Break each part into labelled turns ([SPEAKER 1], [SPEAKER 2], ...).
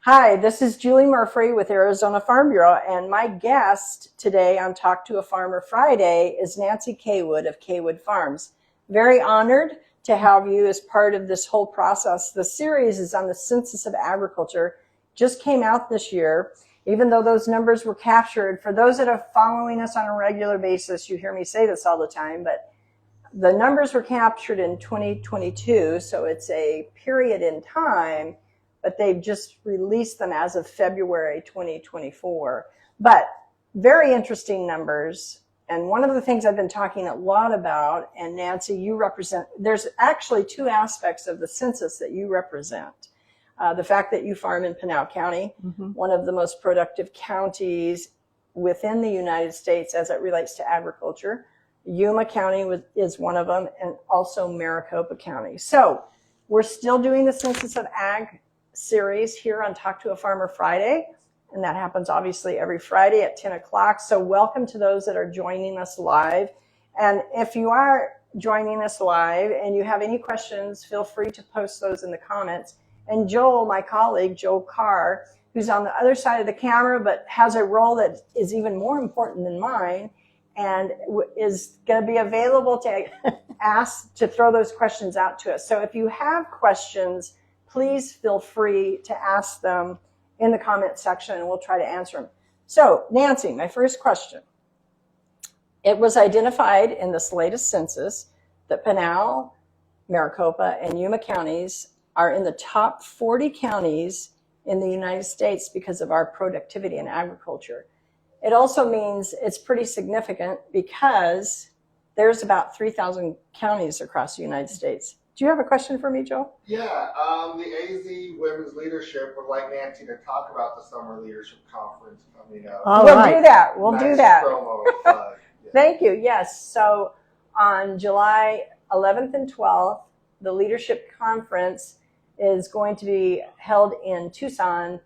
[SPEAKER 1] Hi, this is Julie Murphy with Arizona Farm Bureau, and my guest today on Talk to a Farmer Friday is Nancy Caywood of Caywood Farms. Very honored to have you as part of this whole process. The series is on the Census of Agriculture, just came out this year, even though those numbers were captured. For those that are following us on a regular basis, you hear me say this all the time, but the numbers were captured in 2022, so it's a period in time, but they've just released them as of February 2024. But very interesting numbers. And one of the things I've been talking a lot about, and Nancy, you represent, there's actually two aspects of the census that you represent. The fact that you farm in Pinal County, one of the most productive counties within the United States as it relates to agriculture. Yuma County is one of them, and also Maricopa County. So we're still doing the Census of Ag series here on Talk to a Farmer Friday, and that happens obviously every Friday at 10 o'clock. So welcome to those that are joining us live. And if you are joining us live and you have any questions, feel free to post those in the comments. And Joel, my colleague, Joel Carr, who's on the other side of the camera but has a role that is even more important than mine, and is going to be available to ask, to throw those questions out to us. So if you have questions, please feel free to ask them in the comment section and we'll try to answer them. So Nancy, my first question. It was identified in this latest census that Pinal, Maricopa, and Yuma counties are in the top 40 counties in the United States because of our productivity in agriculture. It also means it's pretty significant because there's about 3,000 counties across the United States. Do you have a question for me, Joe?
[SPEAKER 2] Yeah, the AZ Women's Leadership would like Nancy to talk about the Summer Leadership Conference coming up.
[SPEAKER 1] We'll do that. We'll do that.
[SPEAKER 2] Promo, yeah.
[SPEAKER 1] Thank you. Yes. So on July 11th and 12th, the Leadership Conference is going to be held in Tucson,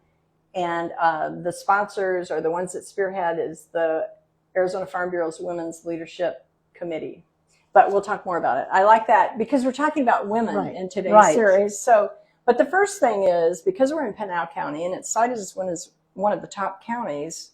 [SPEAKER 1] and the sponsors, or the ones that spearhead, is the Arizona Farm Bureau's Women's Leadership Committee. But we'll talk more about it. I like that because we're talking about women in today's series. So, but the first thing is, because we're in Pinal County and it's cited as one of the top counties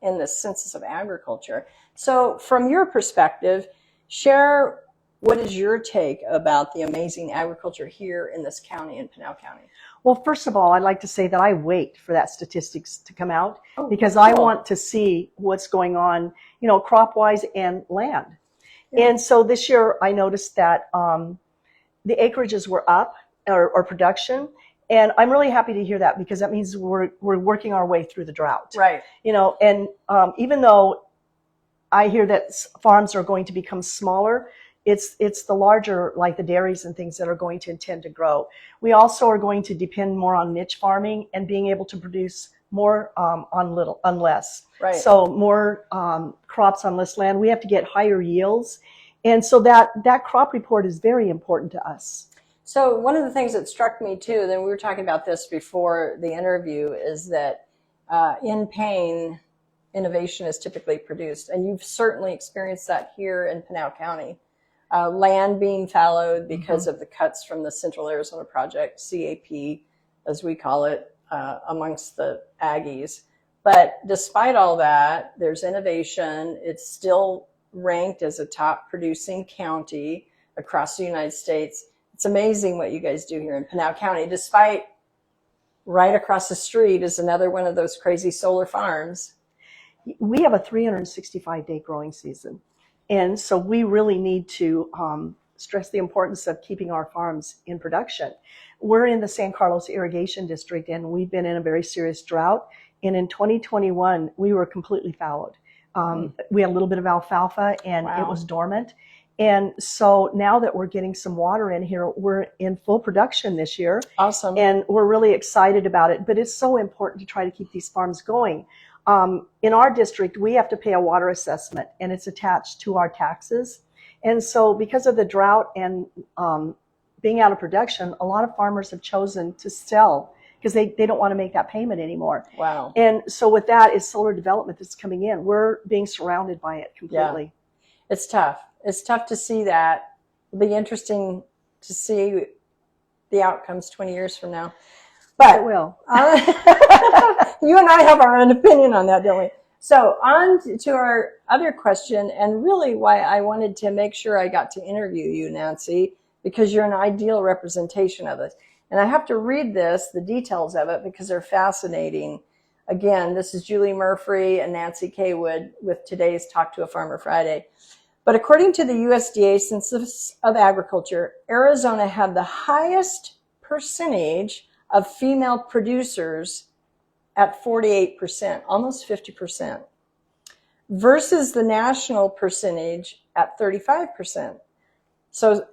[SPEAKER 1] in the Census of Agriculture. So from your perspective, share what is your take about the amazing agriculture here in this county, in Pinal County?
[SPEAKER 3] Well, first of all, I'd like to say that I wait for that statistics to come out because I want to see what's going on, crop-wise and land. Yeah. And so this year I noticed that the acreages were up, or production, and I'm really happy to hear that because that means we're working our way through the drought.
[SPEAKER 1] Right.
[SPEAKER 3] And even though I hear that farms are going to become smaller, it's the larger, like the dairies and things, that are going to intend to grow. We also are going to depend more on niche farming and being able to produce more on less.
[SPEAKER 1] Right.
[SPEAKER 3] So more crops on less land. We have to get higher yields. And so that crop report is very important to us.
[SPEAKER 1] So one of the things that struck me too, then we were talking about this before the interview, is that in pain, innovation is typically produced. And you've certainly experienced that here in Pinal County. Land being fallowed because of the cuts from the Central Arizona Project, CAP, as we call it, amongst the Aggies. But despite all that, there's innovation. It's still ranked as a top producing county across the United States. It's amazing what you guys do here in Pinal County, despite right across the street is another one of those crazy solar farms.
[SPEAKER 3] We have a 365-day growing season. And so we really need to stress the importance of keeping our farms in production. We're in the San Carlos Irrigation District, and we've been in a very serious drought. And in 2021, we were completely fallowed. We had a little bit of alfalfa, and it was dormant. And so now that we're getting some water in here, we're in full production this year.
[SPEAKER 1] Awesome.
[SPEAKER 3] And we're really excited about it. But it's so important to try to keep these farms going. In our district, we have to pay a water assessment, and it's attached to our taxes. And so because of the drought and being out of production, a lot of farmers have chosen to sell because they don't want to make that payment anymore.
[SPEAKER 1] Wow.
[SPEAKER 3] And so with that is solar development that's coming in. We're being surrounded by it completely.
[SPEAKER 1] Yeah. It's tough. It's tough to see that. It'll be interesting to see the outcomes 20 years from now. But
[SPEAKER 3] It will.
[SPEAKER 1] you and I have our own opinion on that, don't we? So on to our other question, and really why I wanted to make sure I got to interview you, Nancy, because you're an ideal representation of it. And I have to read this, the details of it, because they're fascinating. Again, this is Julie Murphy and Nancy Caywood with today's Talk to a Farmer Friday. But according to the USDA Census of Agriculture, Arizona had the highest percentage of female producers at 48%, almost 50%, versus the national percentage at 35%. So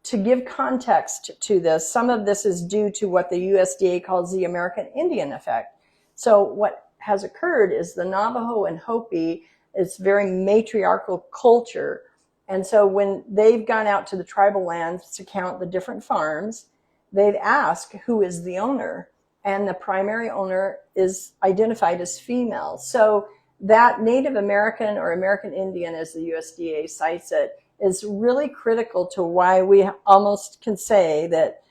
[SPEAKER 1] to give context to this, some of this is due to what the USDA calls the American Indian effect. So what has occurred is the Navajo and Hopi is very matriarchal culture. And so when they've gone out to the tribal lands to count the different farms, they've asked who is the owner. And the primary owner is identified as female. So that Native American or American Indian, as the USDA cites it, is really critical to why we almost can say that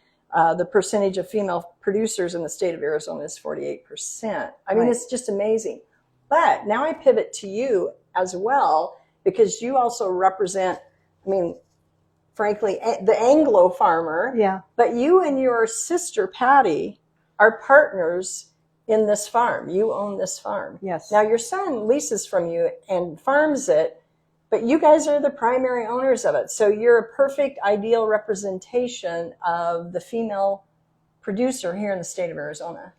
[SPEAKER 1] the percentage of female producers in the state of Arizona is 48%. I mean, It's just amazing. But now I pivot to you as well, because you also represent, I mean, frankly, the Anglo farmer.
[SPEAKER 3] Yeah.
[SPEAKER 1] But you and your sister, Patty, are partners in this farm. You own this farm.
[SPEAKER 3] Yes.
[SPEAKER 1] Now, your son leases from you and farms it, but you guys are the primary owners of it. So you're a perfect, ideal representation of the female producer here in the state of Arizona.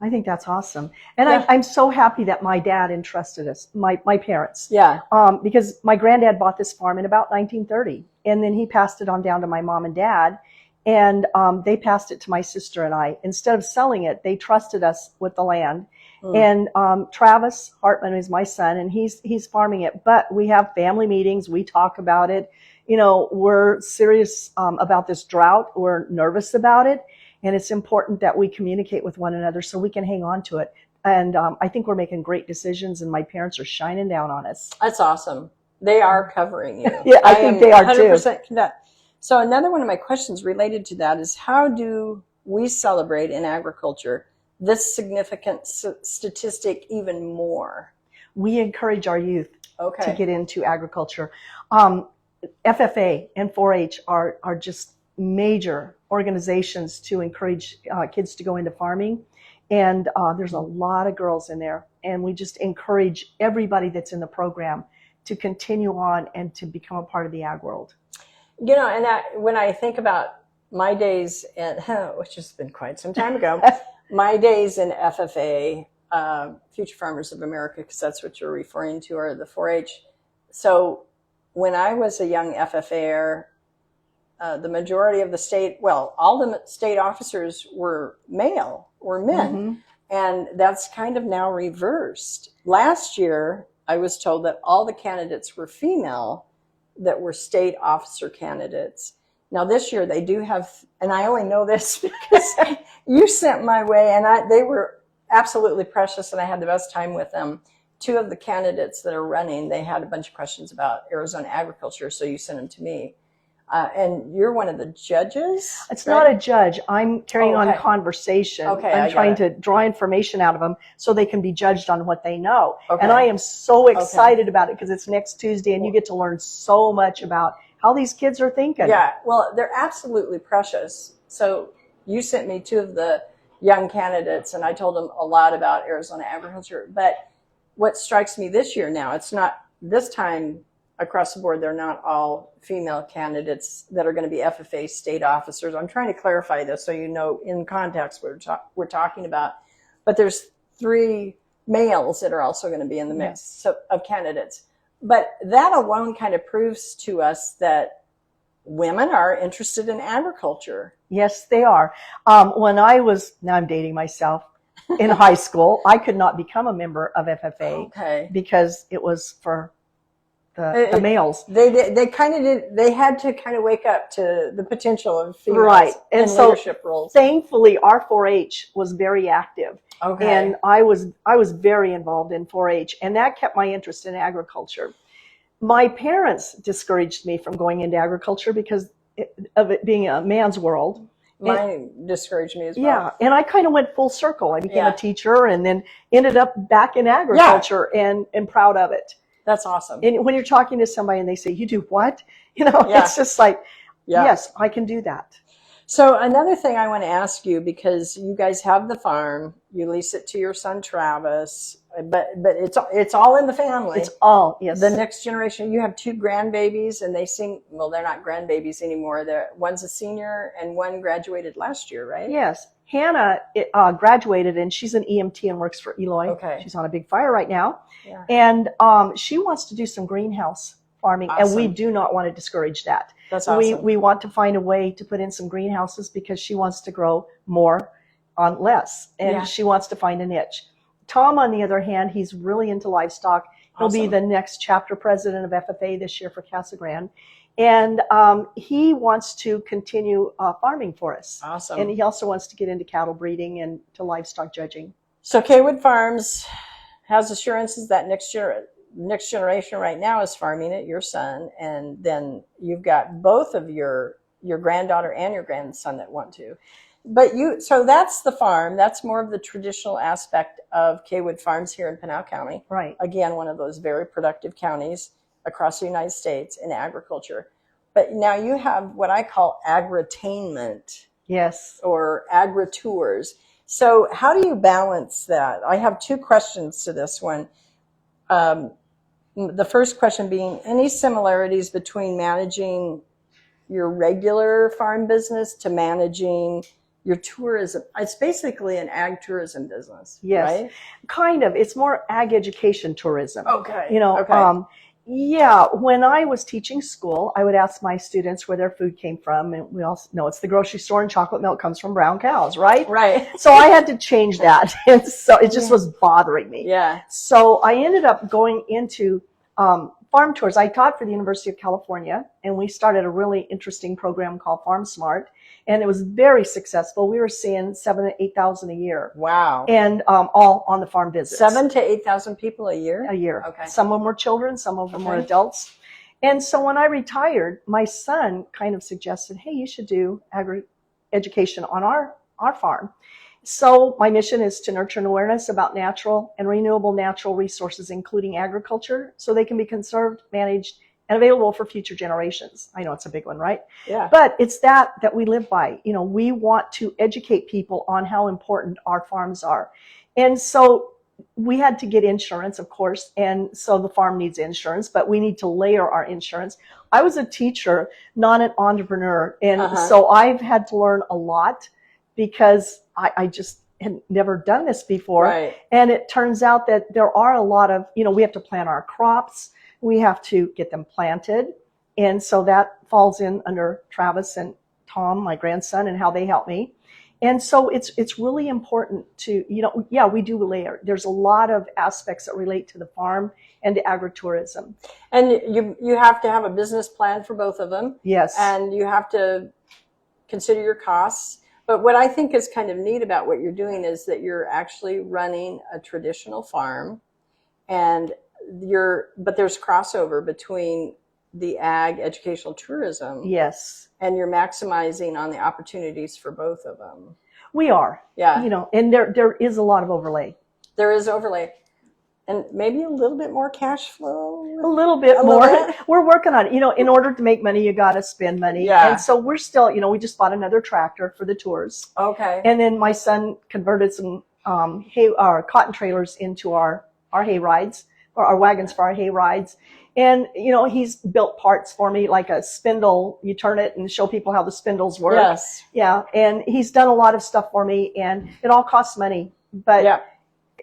[SPEAKER 3] I think that's awesome. And
[SPEAKER 1] Yeah.
[SPEAKER 3] I'm so happy that my dad entrusted us, my parents.
[SPEAKER 1] Yeah.
[SPEAKER 3] Because my granddad bought this farm in about 1930. And then he passed it on down to my mom and dad. And they passed it to my sister and I. Instead of selling it, they trusted us with the land. And Travis Hartman is my son, and he's farming it. But we have family meetings. We talk about it. You know, we're serious about this drought. We're nervous about it. And it's important that we communicate with one another so we can hang on to it. And I think we're making great decisions, and my parents are shining down on us.
[SPEAKER 1] That's awesome. They are covering you.
[SPEAKER 3] Yeah, I think they are
[SPEAKER 1] 100% too. So another one of my questions related to that is, how do we celebrate in agriculture this significant statistic even more?
[SPEAKER 3] We encourage our youth to get into agriculture. FFA and 4-H are just major organizations to encourage kids to go into farming. And there's a lot of girls in there. And we just encourage everybody that's in the program to continue on and to become a part of the ag world.
[SPEAKER 1] You know, and when I think about my days, which has been quite some time ago, my days in FFA, Future Farmers of America, because that's what you're referring to, or the 4-H. So when I was a young FFAer, the majority of the state, well, all the state officers were men. Mm-hmm. And that's kind of now reversed. Last year, I was told that all the candidates were female that were state officer candidates. Now this year they do have, and I only know this because you sent my way, and they were absolutely precious, and I had the best time with them. Two of the candidates that are running, they had a bunch of questions about Arizona agriculture, so you sent them to me. And you're one of the judges?
[SPEAKER 3] It's right? Not a judge. I'm carrying on conversation. I'm trying to draw information out of them so they can be judged on what they know. And I am so excited about it because it's next Tuesday, and you get to learn so much about how these kids are thinking.
[SPEAKER 1] Yeah, well, they're absolutely precious. So you sent me two of the young candidates, and I told them a lot about Arizona agriculture. But what strikes me this year now, it's not this time across the board, they're not all female candidates that are going to be FFA state officers. I'm trying to clarify this so you know in context what we're talking about. But there's 3 males that are also going to be in the mix of candidates. But that alone kind of proves to us that women are interested in agriculture.
[SPEAKER 3] Yes, they are. When I was, now I'm dating myself, in high school, I could not become a member of FFA because it was for the males.
[SPEAKER 1] They kind of did. They had to kind of wake up to the potential of females in leadership roles.
[SPEAKER 3] Thankfully, our 4-H was very active, and I was very involved in 4-H, and that kept my interest in agriculture. My parents discouraged me from going into agriculture because of it being a man's world,
[SPEAKER 1] mine discouraged me as well.
[SPEAKER 3] Yeah, and I kind of went full circle. I became
[SPEAKER 1] Yeah.
[SPEAKER 3] a teacher and then ended up back in agriculture and proud of it.
[SPEAKER 1] That's awesome.
[SPEAKER 3] And when you're talking to somebody and they say, "You do what?"
[SPEAKER 1] Yeah.
[SPEAKER 3] It's just like,
[SPEAKER 1] Yeah.
[SPEAKER 3] yes, I can do that.
[SPEAKER 1] So another thing I want to ask you, because you guys have the farm, you lease it to your son Travis, but it's all in the family.
[SPEAKER 3] It's all, yes.
[SPEAKER 1] The next generation. You have 2 grandbabies, and they seem, well, they're not grandbabies anymore. One's a senior, and one graduated last year, right?
[SPEAKER 3] Yes. Hannah graduated, and she's an EMT and works for Eloy.
[SPEAKER 1] Okay.
[SPEAKER 3] She's on a big fire right now.
[SPEAKER 1] Yeah.
[SPEAKER 3] And she wants to do some greenhouse farming, and we
[SPEAKER 1] Awesome.
[SPEAKER 3] do not want to discourage that.
[SPEAKER 1] That's awesome.
[SPEAKER 3] We want to find a way to put in some greenhouses because she wants to grow more on less, and
[SPEAKER 1] Yeah.
[SPEAKER 3] she wants to find a niche. Tom, on the other hand, he's really into livestock. He'll be
[SPEAKER 1] Awesome.
[SPEAKER 3] the next chapter president of FFA this year for Casa Grande. And he wants to continue farming for us.
[SPEAKER 1] Awesome.
[SPEAKER 3] And he also wants to get into cattle breeding and to livestock judging.
[SPEAKER 1] So Caywood Farms has assurances that next generation right now is farming it, your son, and then you've got both of your granddaughter and your grandson that want to. But so that's the farm. That's more of the traditional aspect of Caywood Farms here in Pinal County.
[SPEAKER 3] Right.
[SPEAKER 1] Again, one of those very productive counties across the United States in agriculture. But now you have what I call agritainment.
[SPEAKER 3] Yes.
[SPEAKER 1] Or agri-tours. So how do you balance that? I have 2 questions to this one. The first question being, any similarities between managing your regular farm business to managing your tourism? It's basically an ag tourism business,
[SPEAKER 3] Yes.
[SPEAKER 1] right?
[SPEAKER 3] Kind of. It's more ag education tourism.
[SPEAKER 1] Okay.
[SPEAKER 3] Okay. Yeah, when I was teaching school, I would ask my students where their food came from. And we all know it's the grocery store, and chocolate milk comes from brown cows, right?
[SPEAKER 1] Right.
[SPEAKER 3] So I had to change that. And so it just was bothering me.
[SPEAKER 1] Yeah.
[SPEAKER 3] So I ended up going into farm tours. I taught for the University of California, and we started a really interesting program called Farm Smart. And it was very successful. We were seeing 7,000 to 8,000 a year.
[SPEAKER 1] Wow.
[SPEAKER 3] And all on the farm visits.
[SPEAKER 1] 7,000 to 8,000 people a year?
[SPEAKER 3] A year.
[SPEAKER 1] Okay.
[SPEAKER 3] Some of them were children, some of them were
[SPEAKER 1] Okay.
[SPEAKER 3] adults. And so when I retired, my son kind of suggested, hey, you should do agri-education on our farm. So my mission is to nurture an awareness about natural and renewable natural resources, including agriculture, so they can be conserved, managed, and available for future generations. I know it's a big one, right?
[SPEAKER 1] Yeah.
[SPEAKER 3] But it's that we live by. We want to educate people on how important our farms are. And so we had to get insurance, of course, and so the farm needs insurance, but we need to layer our insurance. I was a teacher, not an entrepreneur, and so I've had to learn a lot because I just had never done this before.
[SPEAKER 1] Right.
[SPEAKER 3] And it turns out that there are a lot of, we have to plant our crops, we have to get them planted, and so that falls in under Travis and Tom, my grandson, and how they help me. And so it's really important to, we do layer. There's a lot of aspects that relate to the farm and to agritourism.
[SPEAKER 1] And you have to have a business plan for both of them.
[SPEAKER 3] Yes.
[SPEAKER 1] And you have to consider your costs. But what I think is kind of neat about what you're doing is that you're actually running a traditional farm, and but there's crossover between the ag educational tourism.
[SPEAKER 3] Yes.
[SPEAKER 1] And you're maximizing on the opportunities for both of them.
[SPEAKER 3] We are.
[SPEAKER 1] Yeah.
[SPEAKER 3] And there is a lot of overlay.
[SPEAKER 1] There is overlay. And maybe a little bit more cash flow.
[SPEAKER 3] A little bit more. We're working on it. In order to make money, you got to spend money.
[SPEAKER 1] Yeah.
[SPEAKER 3] And so we're still, we just bought another tractor for the tours.
[SPEAKER 1] Okay.
[SPEAKER 3] And then my son converted some our cotton trailers into our hay rides, or our wagons for our hay rides. And, he's built parts for me, like a spindle. You turn it and show people how the spindles work.
[SPEAKER 1] Yes.
[SPEAKER 3] Yeah. And he's done a lot of stuff for me, and it all costs money. But
[SPEAKER 1] yeah.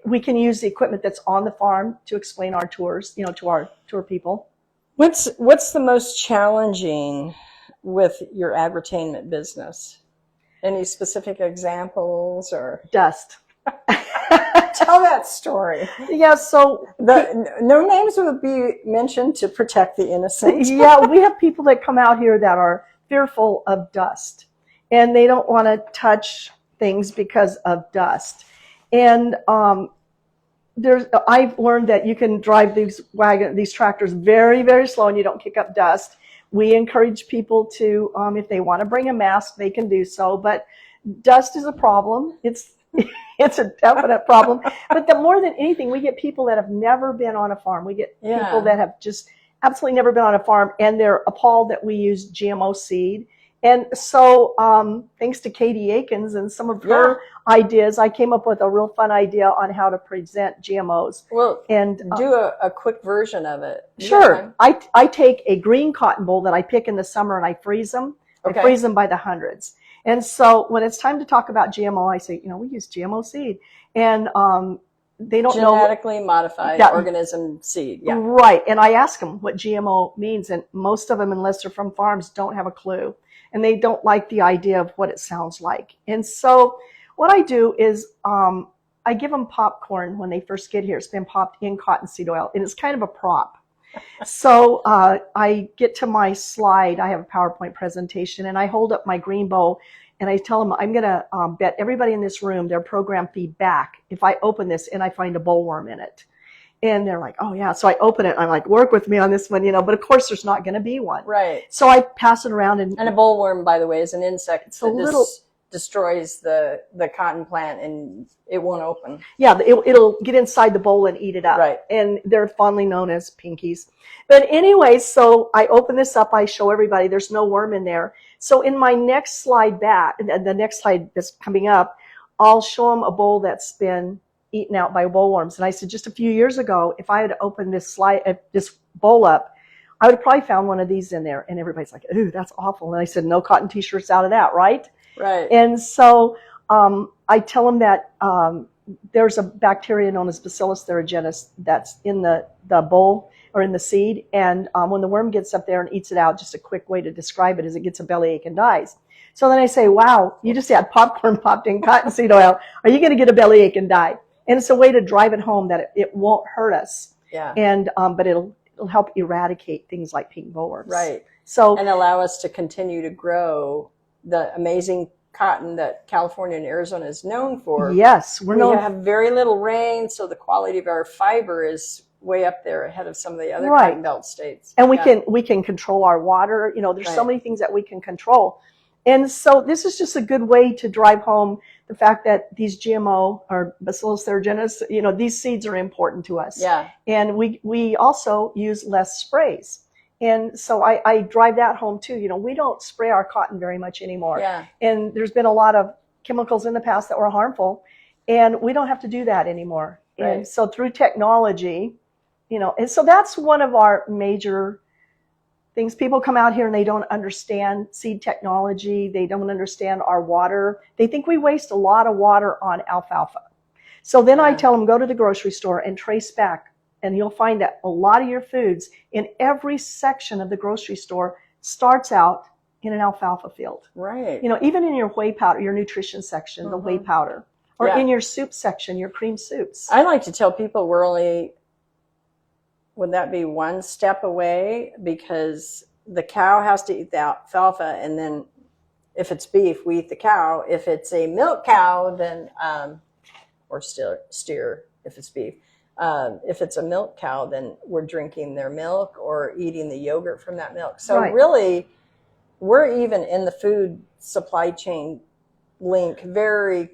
[SPEAKER 3] We can use the equipment that's on the farm to explain our tours, to our tour people.
[SPEAKER 1] What's the most challenging with your agritainment business? Any specific examples or
[SPEAKER 3] dust?
[SPEAKER 1] Tell that story.
[SPEAKER 3] Yeah, so
[SPEAKER 1] no names would be mentioned to protect the innocent.
[SPEAKER 3] Yeah, we have people that come out here that are fearful of dust, and they don't want to touch things because of dust. And I've learned that you can drive these tractors very, very slow, and you don't kick up dust. We encourage people to, if they want to bring a mask, they can do so. But dust is a problem. It's a definite problem. But more than anything, we get people that have never been on a farm. We get people that have just absolutely never been on a farm, and they're appalled that we use GMO seed. And so thanks to Katie Akins and some of her ideas, I came up with a real fun idea on how to present GMOs.
[SPEAKER 1] Well,
[SPEAKER 3] and
[SPEAKER 1] do a quick version of it.
[SPEAKER 3] Sure. I take a green cotton boll that I pick in the summer and I freeze them.
[SPEAKER 1] Okay.
[SPEAKER 3] I freeze them by the hundreds. And so when it's time to talk about GMO, I say, we use GMO seed. And they don't know.
[SPEAKER 1] Genetically modified organism seed. Yeah.
[SPEAKER 3] Right. And I ask them what GMO means. And most of them, unless they're from farms, don't have a clue. And they don't like the idea of what it sounds like. And so what I do is I give them popcorn when they first get here. It's been popped in cottonseed oil. And it's kind of a prop. So I get to my slide. I have a PowerPoint presentation, and I hold up my green bowl, and I tell them I'm going to bet everybody in this room their program fee back if I open this and I find a bollworm in it. And they're like, oh, yeah. So I open it. And I'm like, work with me on this one, but of course there's not going to be one.
[SPEAKER 1] Right.
[SPEAKER 3] So I pass it around. And
[SPEAKER 1] a bollworm, by the way, is an insect
[SPEAKER 3] that
[SPEAKER 1] destroys the cotton plant, and it won't open.
[SPEAKER 3] Yeah, it'll get inside the bowl and eat it up.
[SPEAKER 1] Right.
[SPEAKER 3] And they're fondly known as pinkies. But anyway, so I open this up. I show everybody there's no worm in there. So in my next slide back, the next slide that's coming up, I'll show them a bowl that's been eaten out by bollworms. And I said, just a few years ago, if I had opened this bowl up, I would have probably found one of these in there. And everybody's like, ooh, that's awful. And I said, no cotton t-shirts out of that, right?
[SPEAKER 1] Right.
[SPEAKER 3] And so I tell them that there's a bacteria known as Bacillus thuringiensis that's in the bowl or in the seed. And when the worm gets up there and eats it out, just a quick way to describe it is it gets a bellyache and dies. So then I say, wow, you just had popcorn popped in cottonseed oil. Are you going to get a bellyache and die? And it's a way to drive it home that it won't hurt us.
[SPEAKER 1] Yeah.
[SPEAKER 3] And but it'll help eradicate things like pink bollworms.
[SPEAKER 1] Right.
[SPEAKER 3] So
[SPEAKER 1] and allow us to continue to grow the amazing cotton that California and Arizona is known for.
[SPEAKER 3] Yes,
[SPEAKER 1] we have very little rain, so the quality of our fiber is way up there ahead of some of the other cotton belt states.
[SPEAKER 3] And we can control our water. There's so many things that we can control. And so this is just a good way to drive home the fact that these GMO or Bacillus thuringiensis, these seeds are important to us.
[SPEAKER 1] Yeah.
[SPEAKER 3] And we also use less sprays. And so I drive that home too. We don't spray our cotton very much anymore.
[SPEAKER 1] Yeah.
[SPEAKER 3] And there's been a lot of chemicals in the past that were harmful, and we don't have to do that anymore.
[SPEAKER 1] Right.
[SPEAKER 3] And so through technology, and so that's one of our major things. People come out here and they don't understand seed technology. They don't understand our water. They think we waste a lot of water on alfalfa. So then I tell them, go to the grocery store and trace back. And you'll find that a lot of your foods in every section of the grocery store starts out in an alfalfa field.
[SPEAKER 1] Right.
[SPEAKER 3] Even in your whey powder, your nutrition section, the whey powder, or in your soup section, your cream soups.
[SPEAKER 1] I like to tell people we're only, would that be one step away? Because the cow has to eat the alfalfa, and then if it's beef, we eat the cow. If it's a milk cow, then, or steer if it's beef. If it's a milk cow, then we're drinking their milk or eating the yogurt from that milk. So really, we're even in the food supply chain link very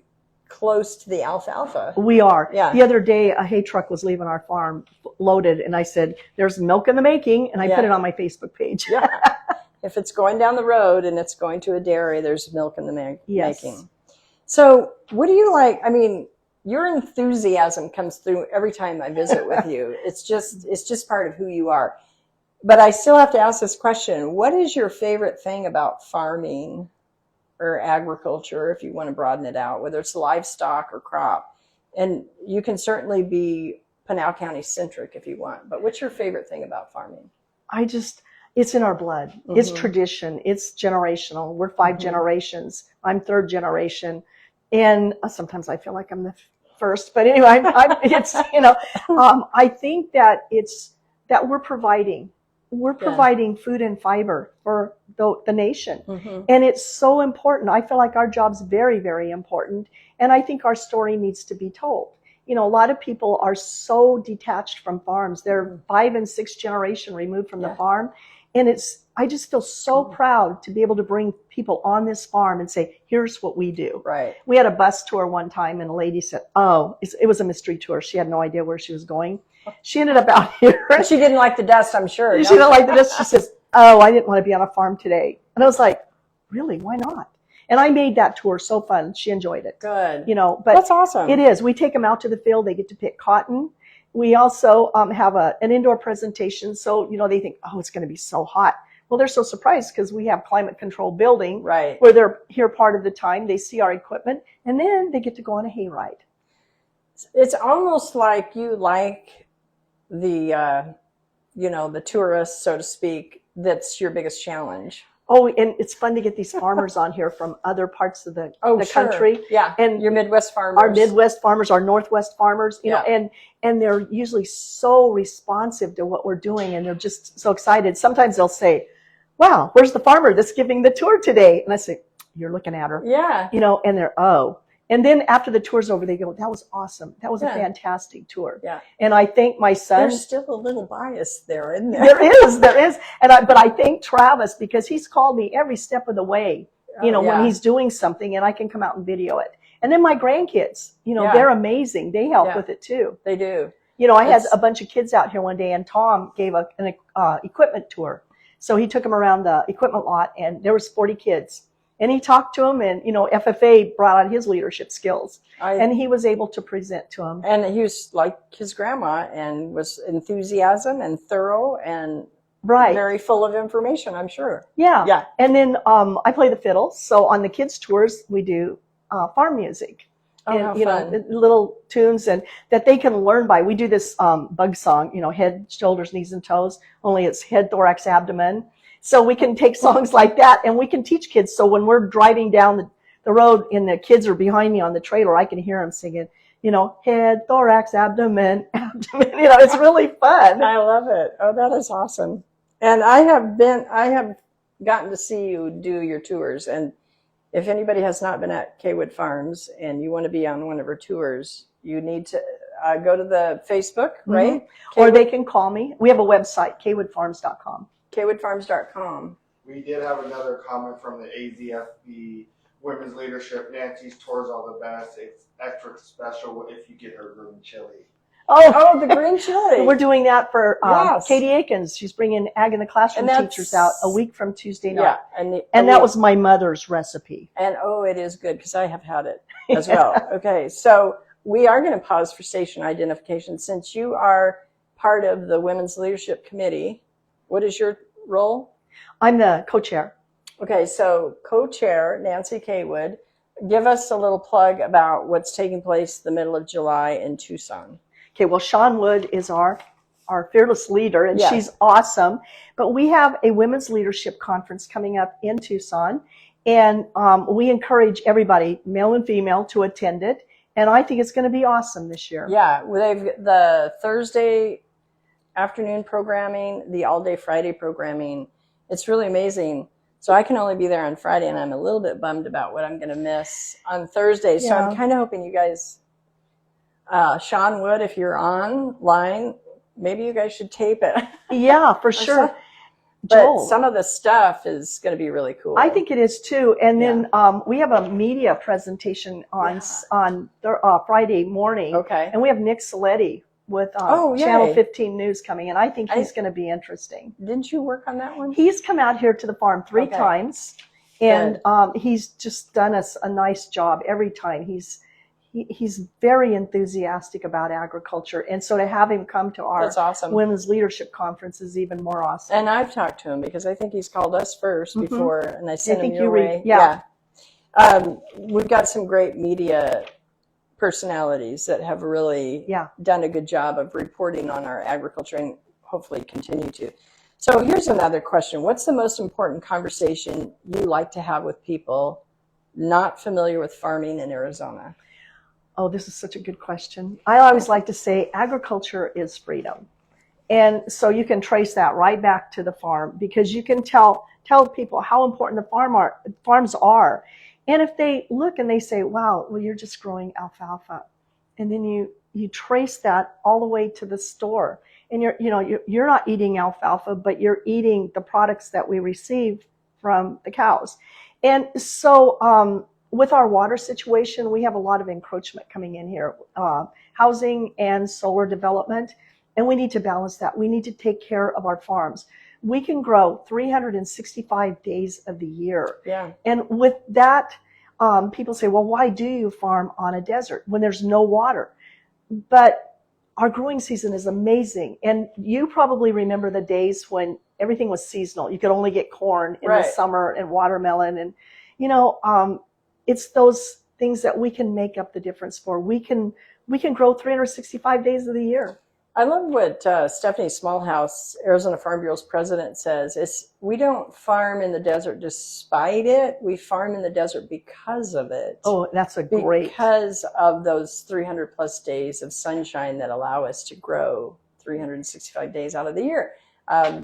[SPEAKER 1] close to the alfalfa.
[SPEAKER 3] We are.
[SPEAKER 1] Yeah.
[SPEAKER 3] The other day, a hay truck was leaving our farm loaded, and I said, there's milk in the making, and I put it on my Facebook page.
[SPEAKER 1] Yeah. If it's going down the road and it's going to a dairy, there's milk in the making. So what do you like? I mean, your enthusiasm comes through every time I visit with you. It's just part of who you are. But I still have to ask this question. What is your favorite thing about farming or agriculture, if you want to broaden it out, whether it's livestock or crop? And you can certainly be Pinal County centric if you want, but what's your favorite thing about farming?
[SPEAKER 3] It's in our blood. Mm-hmm. It's tradition. It's generational. We're 5 generations. I'm 3rd generation. And sometimes I feel like I'm the first, but anyway, I think that it's that we're providing food and fiber for the nation. Mm-hmm. And it's so important. I feel like our job's very, very important. And I think our story needs to be told. A lot of people are so detached from farms. They're 5 and 6 generation removed from the farm. And I just feel so proud to be able to bring people on this farm and say, here's what we do.
[SPEAKER 1] Right.
[SPEAKER 3] We had a bus tour one time and a lady said, oh, it was a mystery tour. She had no idea where she was going. She ended up out here.
[SPEAKER 1] She didn't like the dust, I'm sure.
[SPEAKER 3] She didn't like the dust. She says, oh, I didn't want to be on a farm today. And I was like, really? Why not? And I made that tour so fun. She enjoyed it.
[SPEAKER 1] Good.
[SPEAKER 3] But
[SPEAKER 1] that's awesome.
[SPEAKER 3] It is. We take them out to the field. They get to pick cotton. We also have an indoor presentation. So, they think, oh, it's going to be so hot. Well, they're so surprised because we have climate control building
[SPEAKER 1] right.
[SPEAKER 3] where they're here part of the time. They see our equipment and then they get to go on a hayride.
[SPEAKER 1] It's almost like you like the, the tourists, so to speak. That's your biggest challenge.
[SPEAKER 3] Oh, and it's fun to get these farmers on here from other parts of the
[SPEAKER 1] sure.
[SPEAKER 3] country.
[SPEAKER 1] Yeah, and your Midwest farmers.
[SPEAKER 3] Our Midwest farmers, our Northwest farmers, you know, and they're usually so responsive to what we're doing, and they're just so excited. Sometimes they'll say, wow, where's the farmer that's giving the tour today? And I say, you're looking at her.
[SPEAKER 1] Yeah.
[SPEAKER 3] And they're, oh. And then after the tour's over, they go, that was awesome. That was a fantastic tour.
[SPEAKER 1] Yeah.
[SPEAKER 3] And I thank my son.
[SPEAKER 1] There's still a little bias there, isn't there?
[SPEAKER 3] There is. But I thank Travis because he's called me every step of the way, when he's doing something, and I can come out and video it. And then my grandkids, they're amazing. They help with it too.
[SPEAKER 1] They do.
[SPEAKER 3] I had a bunch of kids out here one day, and Tom gave an equipment tour. So he took them around the equipment lot, and there was 40 kids. And he talked to them, and, FFA brought out his leadership skills. And he was able to present to them.
[SPEAKER 1] And he was like his grandma and was enthusiasm and thorough and very full of information, I'm sure.
[SPEAKER 3] Yeah. Yeah. And then I play the fiddle. So on the kids' tours, we do farm music.
[SPEAKER 1] Oh,
[SPEAKER 3] and,
[SPEAKER 1] how fun.
[SPEAKER 3] Little tunes and that they can learn by. We do this bug song, head, shoulders, knees, and toes, only it's head, thorax, abdomen. So we can take songs like that and we can teach kids. So when we're driving down the road and the kids are behind me on the trailer, I can hear them singing, head, thorax, abdomen, abdomen. It's really fun.
[SPEAKER 1] I love it. Oh, that is awesome. And I have gotten to see you do your tours. And if anybody has not been at Caywood Farms and you want to be on one of her tours, you need to go to the Facebook, right?
[SPEAKER 3] Mm-hmm. Or they can call me. We have a website, caywoodfarms.com.
[SPEAKER 1] Caywoodfarms.com.
[SPEAKER 2] We did have another comment from the AZFB Women's Leadership. Nancy's tours all the best. It's extra special if you get her green chili.
[SPEAKER 3] Oh,
[SPEAKER 1] the green chili.
[SPEAKER 3] We're doing that for Katie Akins. She's bringing Ag in the Classroom teachers out a week from Tuesday night.
[SPEAKER 1] Yeah,
[SPEAKER 3] and that was my mother's recipe.
[SPEAKER 1] And it is good because I have had it as well. Okay, so we are going to pause for station identification. Since you are part of the Women's Leadership Committee, what is your role?
[SPEAKER 3] I'm the co-chair.
[SPEAKER 1] Okay, so co-chair Nancy Caywood, give us a little plug about what's taking place the middle of July in Tucson.
[SPEAKER 3] Okay, well, Shawn Wood is our fearless leader, and she's awesome. But we have a women's leadership conference coming up in Tucson, and we encourage everybody, male and female, to attend it. And I think it's going to be awesome this year.
[SPEAKER 1] Yeah, they've the Thursday afternoon programming, the all-day Friday programming. It's really amazing. So I can only be there on Friday, and I'm a little bit bummed about what I'm going to miss on Thursday. So I'm kind of hoping you guys, Shawn Wood, if you're online, maybe you guys should tape it.
[SPEAKER 3] Yeah, for sure.
[SPEAKER 1] But some of the stuff is going to be really cool.
[SPEAKER 3] I think it is too. And then we have a media presentation on Friday morning.
[SPEAKER 1] Okay.
[SPEAKER 3] And we have Nick Saletti with Channel 15 News coming, and I think he's going to be interesting.
[SPEAKER 1] Didn't you work on that one?
[SPEAKER 3] He's come out here to the farm 3 times, and he's just done us a nice job every time. He's very enthusiastic about agriculture, and so to have him come to our Women's Leadership Conference is even more awesome.
[SPEAKER 1] And I've talked to him because I think he's called us first before, and I sent him your way. We've got some great media personalities that have really done a good job of reporting on our agriculture and hopefully continue to. So here's another question. What's the most important conversation you like to have with people not familiar with farming in Arizona?
[SPEAKER 3] Oh, this is such a good question. I always like to say agriculture is freedom. And so you can trace that right back to the farm because you can tell people how important the farms are. And if they look and they say, wow, well, you're just growing alfalfa. And then you you trace that all the way to the store. And you're not eating alfalfa, but you're eating the products that we receive from the cows. And so with our water situation, we have a lot of encroachment coming in here, housing and solar development, and we need to balance that. We need to take care of our farms. We can grow 365 days of the year.
[SPEAKER 1] Yeah.
[SPEAKER 3] And with that, people say, well, why do you farm on a desert when there's no water? But our growing season is amazing. And you probably remember the days when everything was seasonal. You could only get corn in the summer and watermelon. And, it's those things that we can make up the difference for. We can grow 365 days of the year.
[SPEAKER 1] I love what Stephanie Smallhouse, Arizona Farm Bureau's president, says. We don't farm in the desert despite it. We farm in the desert because of it.
[SPEAKER 3] Oh, that's a great.
[SPEAKER 1] Because of those 300 plus days of sunshine that allow us to grow 365 days out of the year.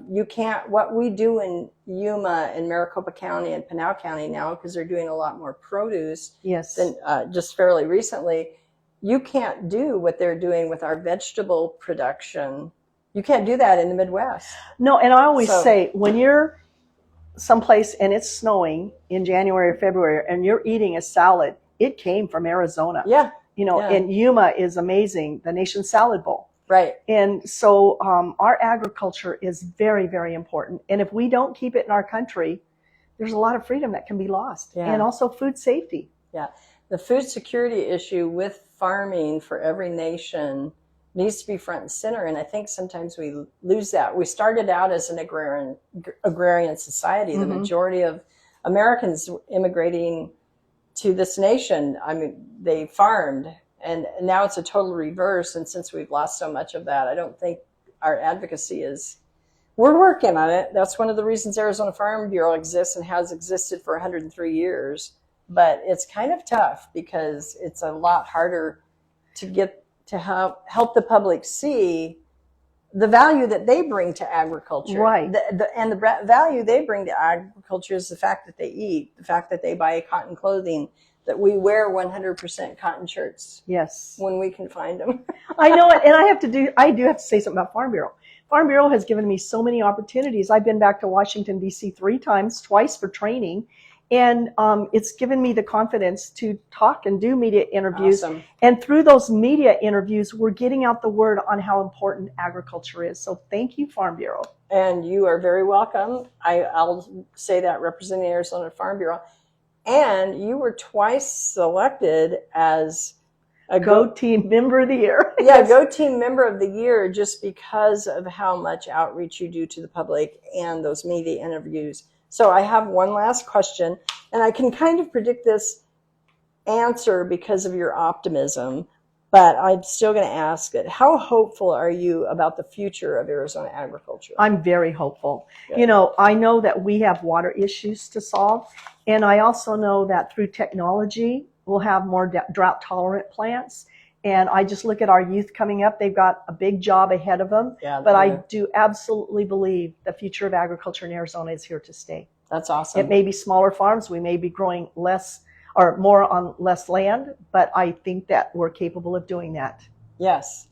[SPEAKER 1] You can't, what we do in Yuma and Maricopa County and Pinal County now, because they're doing a lot more produce than just fairly recently, you can't do what they're doing with our vegetable production. You can't do that in the Midwest.
[SPEAKER 3] No, and I always say, when you're someplace and it's snowing in January or February and you're eating a salad, it came from Arizona.
[SPEAKER 1] Yeah.
[SPEAKER 3] And Yuma is amazing, the nation's salad bowl.
[SPEAKER 1] Right.
[SPEAKER 3] And so our agriculture is very, very important. And if we don't keep it in our country, there's a lot of freedom that can be lost. Yeah. And also food safety.
[SPEAKER 1] Yeah. The food security issue with farming for every nation needs to be front and center. And I think sometimes we lose that. We started out as an agrarian society. The majority of Americans immigrating to this nation, they farmed. And now it's a total reverse. And since we've lost so much of that, I don't think our advocacy we're working on it. That's one of the reasons Arizona Farm Bureau exists and has existed for 103 years. But it's kind of tough because it's a lot harder to get to help the public see the value that they bring to agriculture.
[SPEAKER 3] Right.
[SPEAKER 1] And the value they bring to agriculture is the fact that they eat, the fact that they buy cotton clothing, that we wear 100% cotton shirts.
[SPEAKER 3] Yes.
[SPEAKER 1] When we can find them.
[SPEAKER 3] I know it. And I do have to say something about Farm Bureau. Farm Bureau has given me so many opportunities. I've been back to Washington, D.C. 3 times, twice for training. And it's given me the confidence to talk and do media interviews.
[SPEAKER 1] Awesome.
[SPEAKER 3] And through those media interviews, we're getting out the word on how important agriculture is. So thank you, Farm Bureau.
[SPEAKER 1] And you are very welcome. I'll say that representing Arizona Farm Bureau. And you were twice selected as a
[SPEAKER 3] Go Team Member of the Year.
[SPEAKER 1] Yeah, Go Team Member of the Year, just because of how much outreach you do to the public and those media interviews. So I have one last question, and I can kind of predict this answer because of your optimism, but I'm still going to ask it. How hopeful are you about the future of Arizona agriculture?
[SPEAKER 3] I'm very hopeful.
[SPEAKER 1] Good.
[SPEAKER 3] I know that we have water issues to solve, and I also know that through technology, we'll have more drought-tolerant plants. And I just look at our youth coming up. They've got a big job ahead of them.
[SPEAKER 1] Yeah,
[SPEAKER 3] but I do absolutely believe the future of agriculture in Arizona is here to stay.
[SPEAKER 1] That's awesome.
[SPEAKER 3] It may be smaller farms. We may be growing less or more on less land, but I think that we're capable of doing that.
[SPEAKER 1] Yes.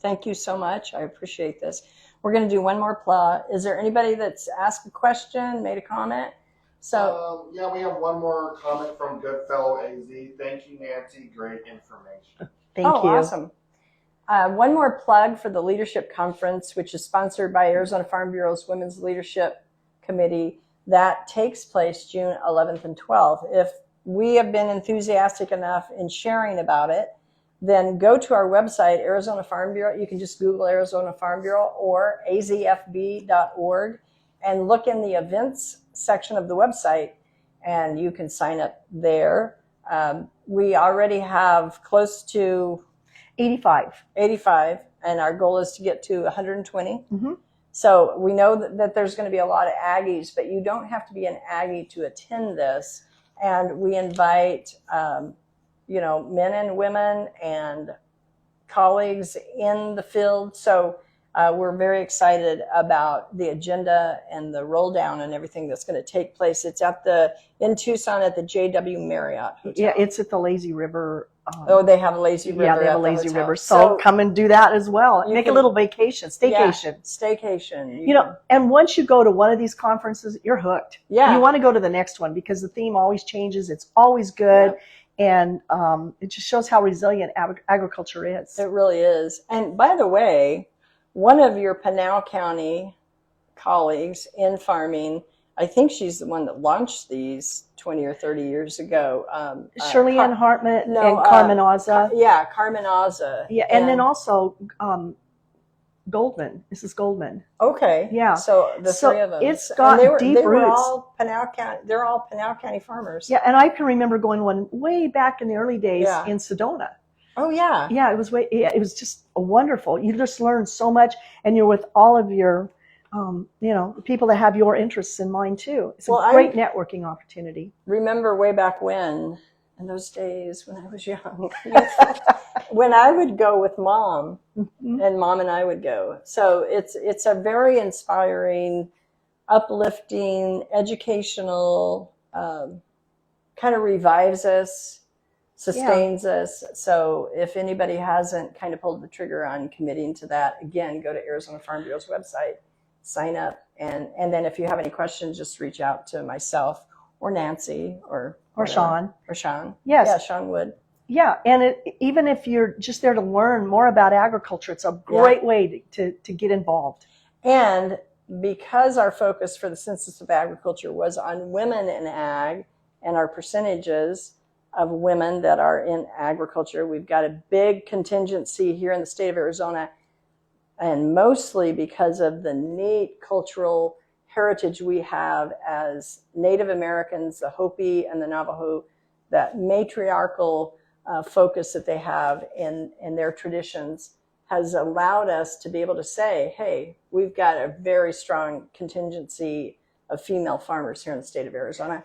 [SPEAKER 1] Thank you so much. I appreciate this. We're going to do one more plug. Is there anybody that's asked a question, made a comment? So
[SPEAKER 2] we have one more comment from Goodfellow AZ. Thank you, Nancy. Great information.
[SPEAKER 3] Thank you.
[SPEAKER 1] Awesome. One more plug for the Leadership Conference, which is sponsored by Arizona Farm Bureau's Women's Leadership Committee. That takes place June 11th and 12th. If we have been enthusiastic enough in sharing about it, then go to our website, Arizona Farm Bureau. You can just Google Arizona Farm Bureau or azfb.org and look in the events section of the website, and you can sign up there. We already have close to 85, and our goal is to get to 120. Mm-hmm. So we know that there's going to be a lot of Aggies, but you don't have to be an Aggie to attend this. And we invite, men and women and colleagues in the field. So We're very excited about the agenda and the roll down and everything that's going to take place. It's in Tucson at the JW Marriott Hotel.
[SPEAKER 3] Yeah, it's at the Lazy River.
[SPEAKER 1] They have a lazy river.
[SPEAKER 3] Yeah, they have
[SPEAKER 1] at
[SPEAKER 3] a
[SPEAKER 1] the
[SPEAKER 3] lazy
[SPEAKER 1] hotel.
[SPEAKER 3] river. So come and do that as well.
[SPEAKER 1] you
[SPEAKER 3] Make
[SPEAKER 1] can-
[SPEAKER 3] a little vacation, staycation.
[SPEAKER 1] Yeah, staycation.
[SPEAKER 3] You know, and once you go to one of these conferences, you're hooked.
[SPEAKER 1] Yeah.
[SPEAKER 3] You want to go to the next one because the theme always changes. It's always good. And it just shows how resilient agriculture is.
[SPEAKER 1] It really is. And by the way, one of your Pinal County colleagues in farming, I think she's the one that launched these 20 or 30 years ago.
[SPEAKER 3] Shirley Ann Hartman and Carmen Oza.
[SPEAKER 1] Carmen Oza.
[SPEAKER 3] Yeah, and then also Goldman, Mrs. Goldman.
[SPEAKER 1] Okay.
[SPEAKER 3] Yeah.
[SPEAKER 1] So the three of them.
[SPEAKER 3] It's got deep
[SPEAKER 1] they were
[SPEAKER 3] roots.
[SPEAKER 1] all Pinal County. They're all Pinal County farmers.
[SPEAKER 3] Yeah, and I can remember going one way back in the early days in Sedona.
[SPEAKER 1] Oh yeah.
[SPEAKER 3] Yeah, it was just wonderful. You just learn so much, and you're with all of your, people that have your interests in mind too. It's a great networking opportunity.
[SPEAKER 1] Remember way back when, in those days when I was young, when I would go with Mom, and Mom and I would go. So it's a very inspiring, uplifting, educational, kind of revives us, sustains us. So if anybody hasn't kind of pulled the trigger on committing to that, again, go to Arizona Farm Bureau's website, sign up, and then if you have any questions, just reach out to myself or Nancy or
[SPEAKER 3] Sean.
[SPEAKER 1] Or Sean.
[SPEAKER 3] Yes.
[SPEAKER 1] Yeah, Sean Wood.
[SPEAKER 3] Yeah, and even if you're just there to learn more about agriculture, it's a great way to get involved.
[SPEAKER 1] And because our focus for the Census of Agriculture was on women in ag and our percentages of women that are in agriculture, we've got a big contingency here in the state of Arizona, and mostly because of the neat cultural heritage we have as Native Americans, the Hopi and the Navajo, that matriarchal focus that they have in their traditions has allowed us to be able to say, hey, we've got a very strong contingency of female farmers here in the state of Arizona,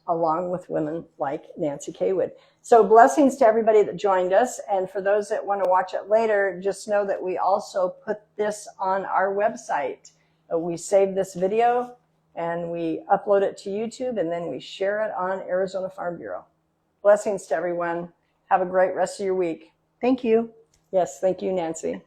[SPEAKER 1] along with women like Nancy Caywood. So blessings to everybody that joined us. And for those that want to watch it later, just know that we also put this on our website. We save this video and we upload it to YouTube, and then we share it on Arizona Farm Bureau. Blessings to everyone. Have a great rest of your week.
[SPEAKER 3] Thank you.
[SPEAKER 1] Yes, thank you, Nancy.